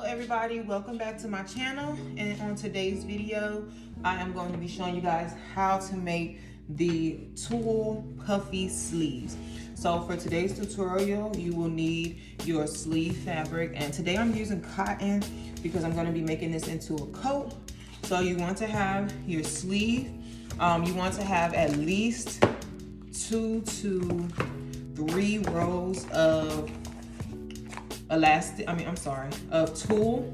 everybody, welcome back to my channel. And on today's video I am going to be showing you guys how to make the Tulle puffy sleeves. So for today's tutorial you will need your sleeve fabric, and today I'm using cotton because I'm going to be making this into a coat. So you want to have your sleeve, you want to have at least 2 to 3 rows of of tulle,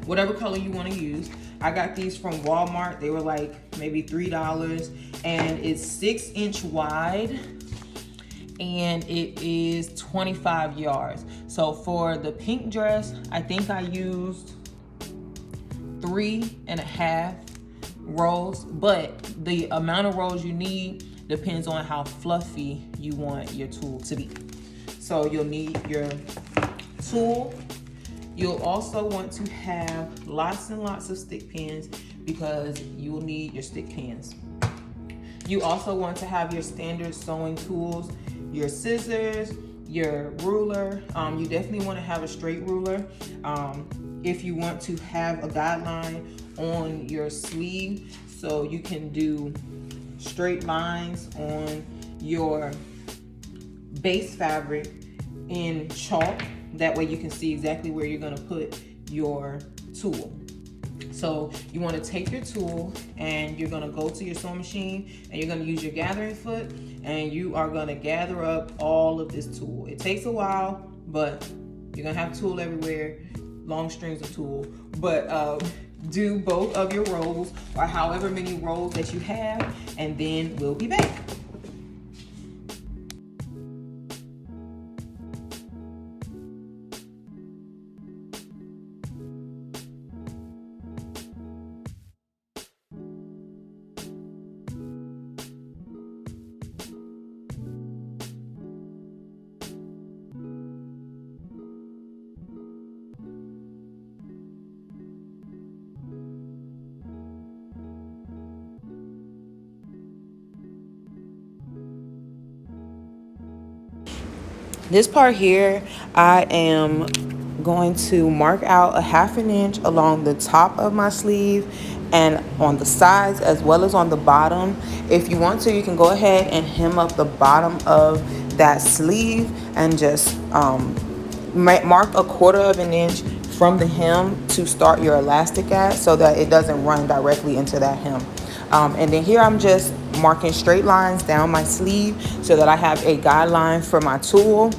whatever color you want to use. I got these from Walmart. They were like maybe $3, and it's 6-inch wide and it is 25 yards. So for the pink dress, I think I used 3.5 rows, but the amount of rows you need depends on how fluffy you want your tulle to be. So you'll need your tulle. You'll also want to have lots and lots of stick pins because you will need your stick pins. You also want to have your standard sewing tools, your scissors, your ruler. You definitely want to have a straight ruler. If you want to have a guideline on your sleeve so you can do straight lines on your base fabric in chalk. That way you can see exactly where you're going to put your tulle. So you want to take your tulle and you're going to go to your sewing machine and you're going to use your gathering foot and you are going to gather up all of this tulle. It takes a while, but you're going to have tulle everywhere, long strings of tulle. But do both of your rows or however many rows that you have, and then we'll be back. This part here, I am going to mark out a 1/2 inch along the top of my sleeve and on the sides as well as on the bottom. If you want to, you can go ahead and hem up the bottom of that sleeve and just mark a 1/4 inch from the hem to start your elastic at, so that it doesn't run directly into that hem. And then here I'm just marking straight lines down my sleeve so that I have a guideline for my tulle.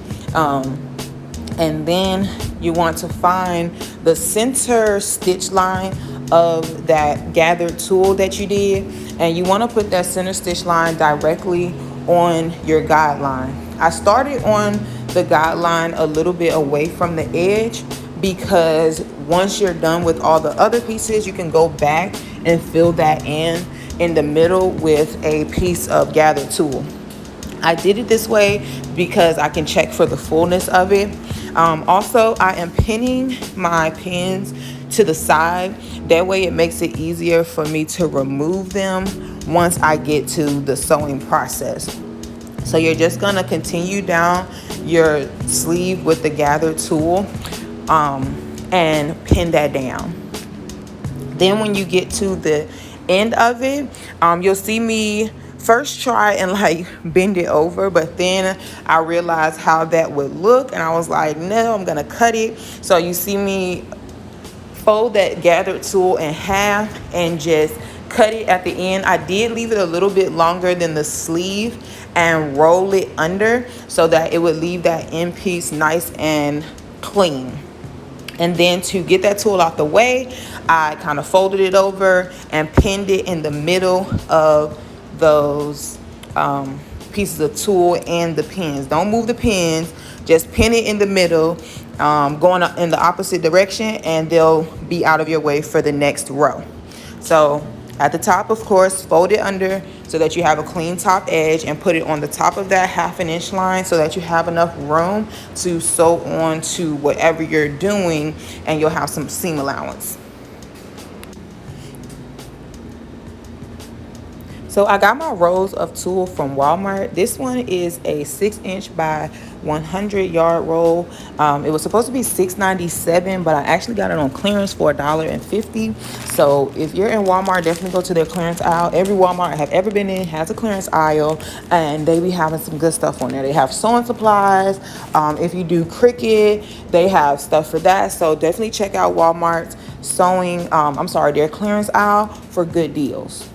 And then you want to find the center stitch line of that gathered tulle that you did, and you want to put that center stitch line directly on your guideline. I started on the guideline a little bit away from the edge because once you're done with all the other pieces, you can go back and fill that in the middle with a piece of gathered tulle. I did it this way because I can check for the fullness of it. Also, I am pinning my pins to the side. That way it makes it easier for me to remove them once I get to the sewing process. So you're just gonna continue down your sleeve with the gathered tulle and pin that down. Then when you get to the end of it, you'll see me first try and like bend it over, but then I realized how that would look and I was like, no, I'm gonna cut it. So you see me fold that gathered tulle in half and just cut it at the end. I did leave it a little bit longer than the sleeve and roll it under so that it would leave that end piece nice and clean. And then to get that tulle out the way, I kind of folded it over and pinned it in the middle of those pieces of tulle and the pins. Don't move the pins, just pin it in the middle, going in the opposite direction, and they'll be out of your way for the next row. So at the top, of course, fold it under so that you have a clean top edge and put it on the top of that 1/2 inch line so that you have enough room to sew on to whatever you're doing, and you'll have some seam allowance. So I got my rolls of tulle from Walmart. This one is a 6-inch by 100-yard roll. It was supposed to be $6.97, but I actually got it on clearance for $1.50. So if you're in Walmart, definitely go to their clearance aisle. Every Walmart I have ever been in has a clearance aisle, and they be having some good stuff on there. They have sewing supplies. If you do Cricut, they have stuff for that. So definitely check out Walmart's their clearance aisle for good deals.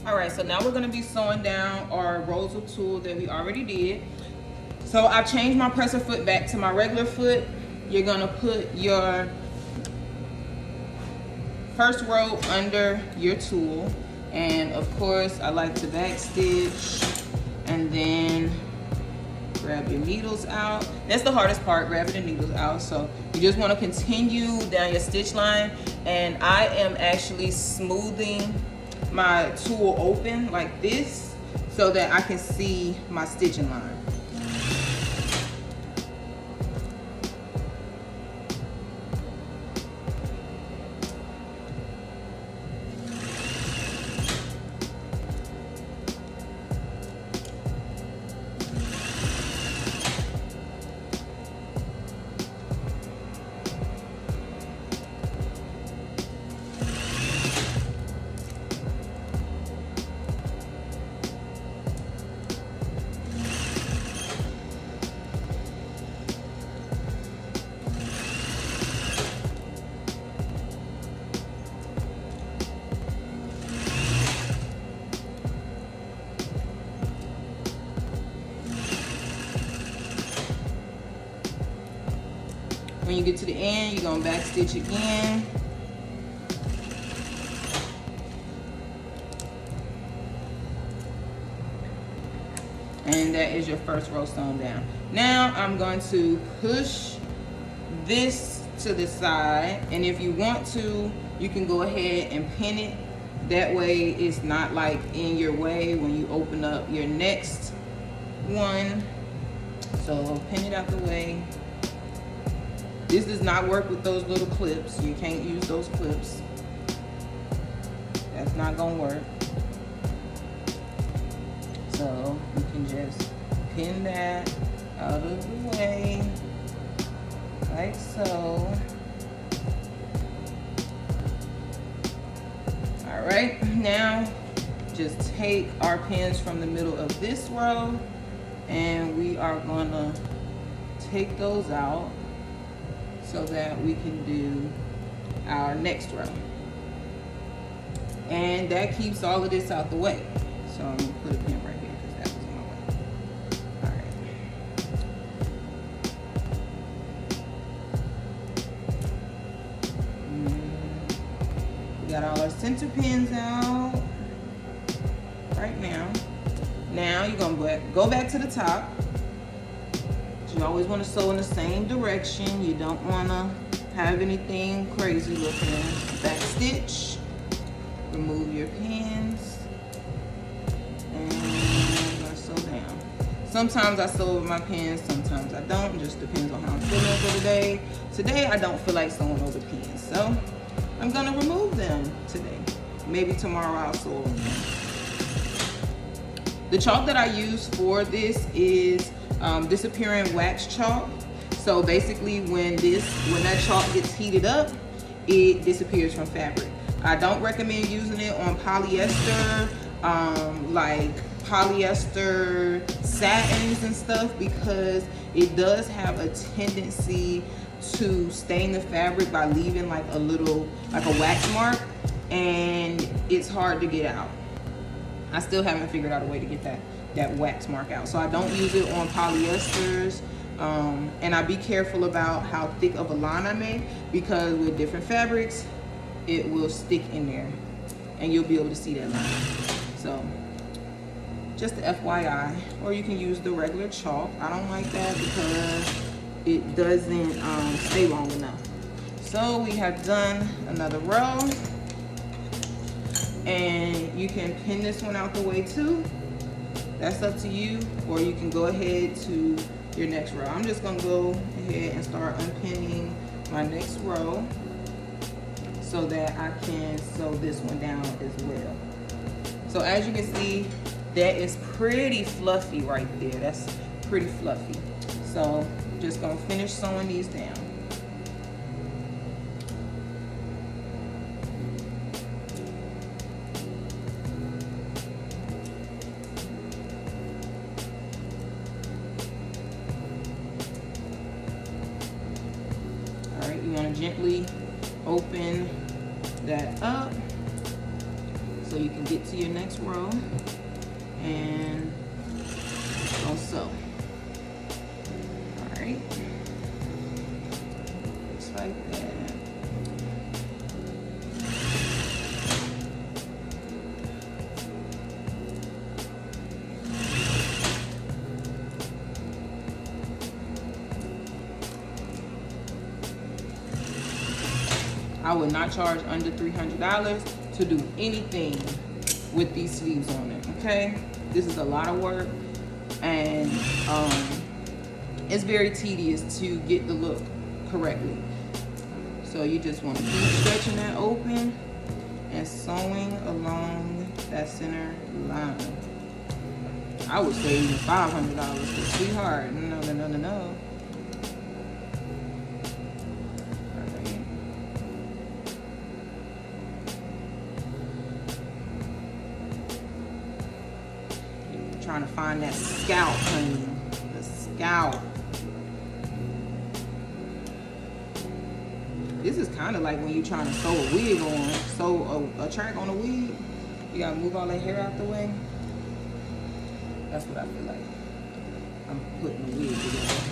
All right, so now we're gonna be sewing down our rolls of tulle that we already did. So I changed my presser foot back to my regular foot. You're gonna put your first row under your tulle. And of course, I like to back stitch and then grab your needles out. That's the hardest part, grabbing the needles out. So you just wanna continue down your stitch line. And I am actually smoothing my tulle open like this so that I can see my stitching line. When you get to the end, you're gonna back stitch again. And that is your first row sewn down. Now I'm going to push this to the side, and if you want to, you can go ahead and pin it. That way it's not like in your way when you open up your next one. So pin it out the way. This does not work with those little clips. You can't use those clips. That's not gonna work. So you can just pin that out of the way, like so. All right, now just take our pins from the middle of this row and we are gonna take those out so that we can do our next row. And that keeps all of this out the way. So I'm gonna put a pin right here because that was in my way. All right. We got all our center pins out right now. Now you're gonna go back to the top. You always want to sew in the same direction. You don't want to have anything crazy looking. Back stitch remove your pins. And I'm gonna sew down. Sometimes I sew over my pins, sometimes I don't. It just depends on how I'm feeling for the day. Today I don't feel like sewing over pins, so I'm gonna remove them today. Maybe tomorrow I'll sew over them. The chalk that I use for this is disappearing wax chalk. So basically when that chalk gets heated up, it disappears from fabric. I don't recommend using it on polyester, like polyester satins and stuff, because it does have a tendency to stain the fabric by leaving like a wax mark, and it's hard to get out. I still haven't figured out a way to get that wax mark out. So I don't use it on polyesters. And I be careful about how thick of a line I make, because with different fabrics, it will stick in there and you'll be able to see that line. So just the FYI, or you can use the regular chalk. I don't like that because it doesn't stay long enough. So we have done another row, and you can pin this one out the way too. That's up to you, or you can go ahead to your next row. I'm just gonna go ahead and start unpinning my next row so that I can sew this one down as well. So as you can see, that is pretty fluffy right there. That's pretty fluffy. So just gonna finish sewing these down. You want to gently open that up so you can get to your next row and go sew. All right, just like that. I would not charge under $300 to do anything with these sleeves on it, okay? This is a lot of work, and it's very tedious to get the look correctly. So you just want to keep stretching that open and sewing along that center line. I would say even $500, but sweetheart, no. Trying to find that scalp, honey. The scalp. This is kind of like when you're trying to sew a wig on, sew a track on a wig. You gotta move all that hair out the way. That's what I feel like. I'm putting the wig together.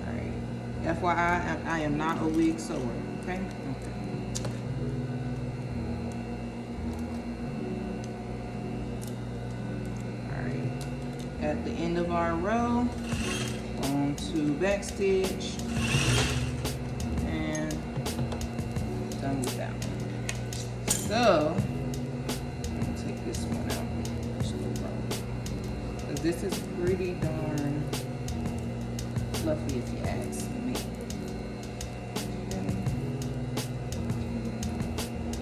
Alright. FYI, I am not a wig sewer, okay? At the end of our row, on to back stitch, and done with that one. So I'm gonna take this one out, because this is pretty darn fluffy if you ask me.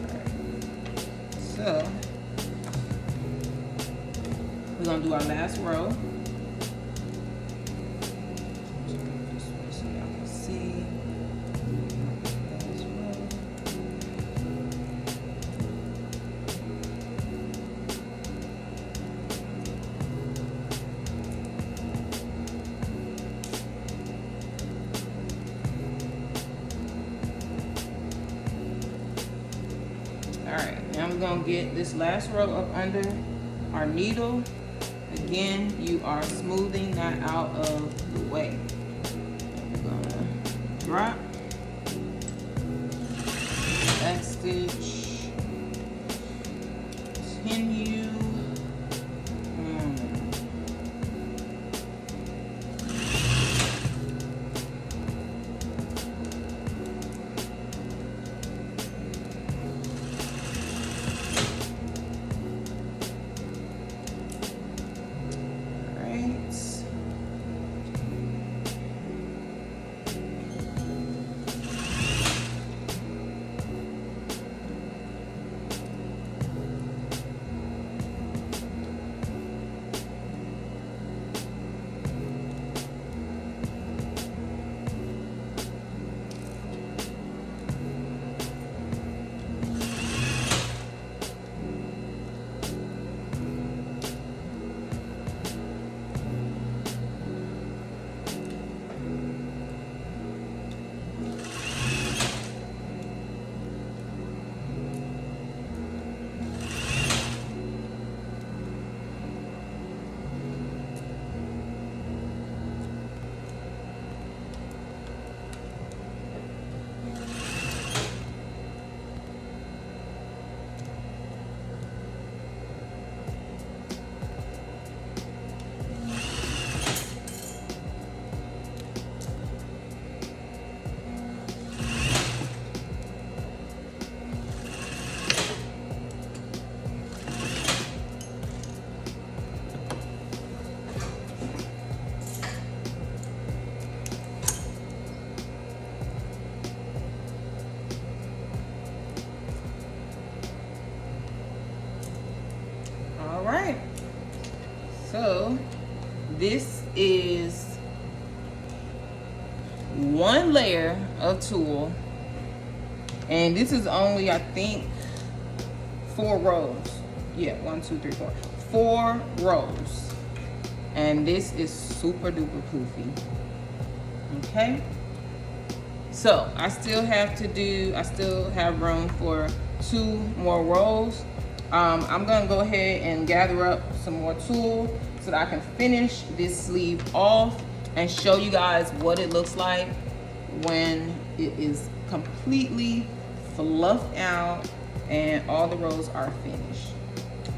Okay. So we're gonna do our last row. Just so y'all can see. Last row. All right, now we're gonna get this last row up under our needle. Again, you are smoothing that out of the way. We're gonna drop, back stitch, continue, this is one layer of tulle, and this is only, I think, 4 rows. Yeah, 1, 2, 3, 4. 4 rows. And this is super duper poofy. Okay. So I still have room for 2 more rows. I'm gonna go ahead and gather up some more tulle so that I can finish this sleeve off and show you guys what it looks like when it is completely fluffed out and all the rows are finished.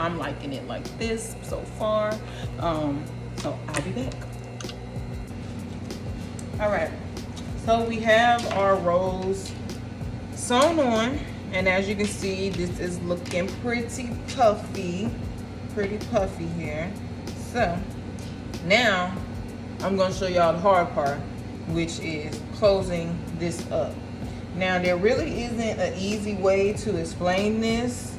I'm liking it like this so far. So I'll be back. All right, so we have our rows sewn on, and as you can see, this is looking pretty puffy here. So now I'm gonna show y'all the hard part, which is closing this up. Now there really isn't an easy way to explain this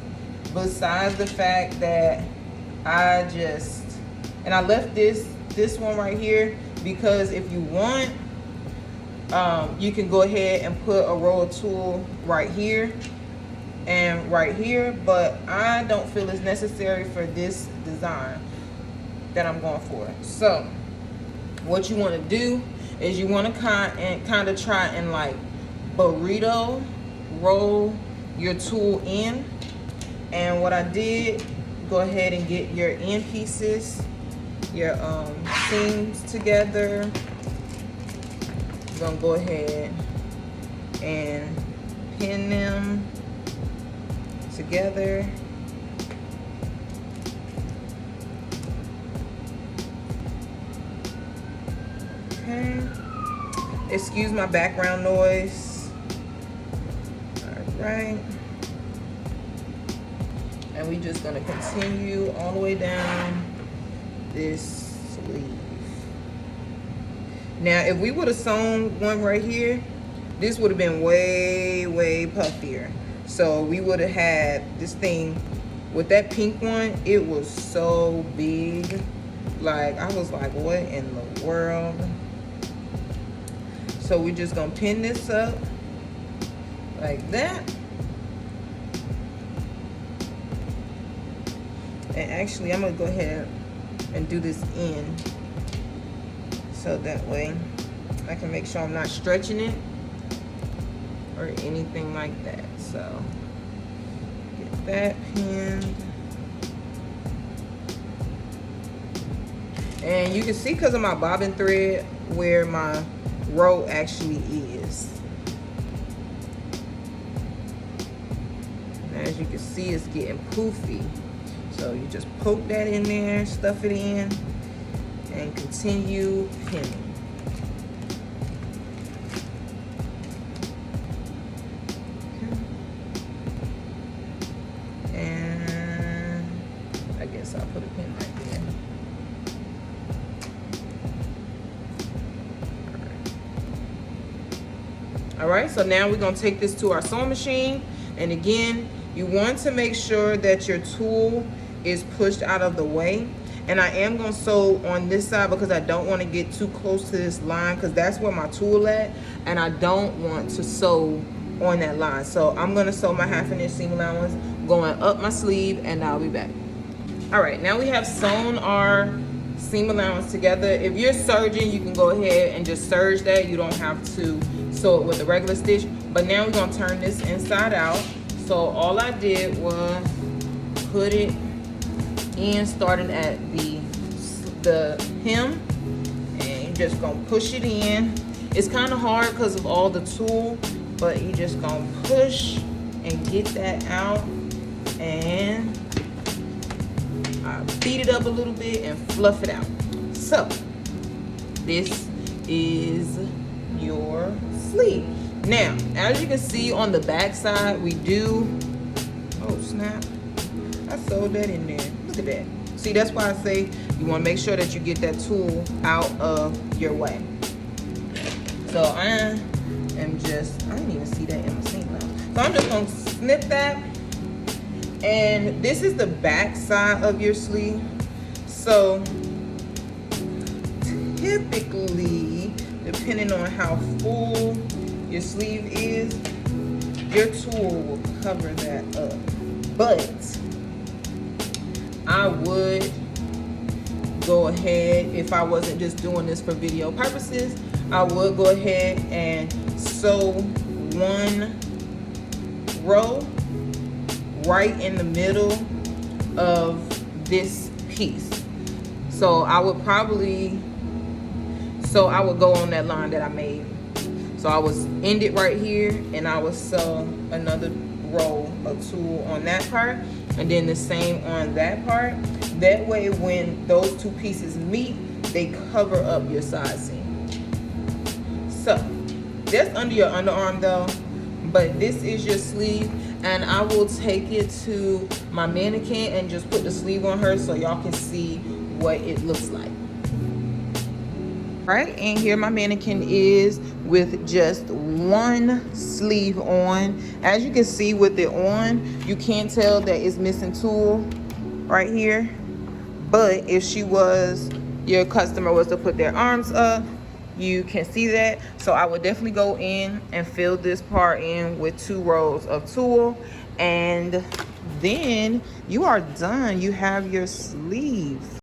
besides the fact that I left this one right here because if you want, you can go ahead and put a row of tulle right here and right here, but I don't feel it's necessary for this design that I'm going for. So what you want to do is you want to kind of try and like burrito roll your tulle in. And what I did, go ahead and get your end pieces, your seams together. I'm gonna go ahead and pin them together. Okay. Excuse my background noise. All right. And we just gonna continue all the way down this sleeve. Now, if we would have sewn one right here, this would have been way, way puffier. So we would have had this thing with that pink one. It was so big. Like, I was like, what in the world? So we're just gonna pin this up like that. And actually, I'm gonna go ahead and do this in, so that way I can make sure I'm not stretching it or anything like that. So get that pinned. And you can see, because of my bobbin thread, where my row actually is. And as you can see, it's getting poofy. So you just poke that in there, stuff it in, and continue pinning. Okay. And I guess I'll put a pin right there. All right, so now we're gonna take this to our sewing machine. And again, you want to make sure that your tulle is pushed out of the way. And I am gonna sew on this side because I don't want to get too close to this line, because that's where my tulle at, and I don't want to sew on that line. So I'm gonna sew my 1/2 inch seam allowance going up my sleeve, and I'll be back. All right, now we have sewn our seam allowance together. If you're serging, you can go ahead and just serge that. You don't have to sew it with a regular stitch. But now we're gonna turn this inside out. So all I did was put it in, starting at the hem, and you're just gonna push it in. It's kind of hard because of all the tulle, but you just gonna push and get that out, and beat it up a little bit and fluff it out. So this is your sleeve. Now, as you can see on the back side, we do, oh snap, I sewed that in there. Look at that. See, that's why I say you want to make sure that you get that tulle out of your way. So I didn't even see that in my seam allowance. So I'm just going to snip that. And this is the back side of your sleeve. So typically, depending on how full your sleeve is, your tool will cover that up. But I would go ahead, if I wasn't just doing this for video purposes, I would go ahead and sew one row right in the middle of this piece. So I would go on that line that I made. So I would end it right here, and I would sew another row of tulle on that part, and then the same on that part. That way when those two pieces meet, they cover up your side seam. So that's under your underarm though, but this is your sleeve, and I will take it to my mannequin and just put the sleeve on her so y'all can see what it looks like. Right, and here my mannequin is with just one sleeve on. As you can see with it on, you can't tell that it's missing tulle right here. But if your customer was to put their arms up, you can see that. So I would definitely go in and fill this part in with 2 rows of tulle, and then you are done. You have your sleeve.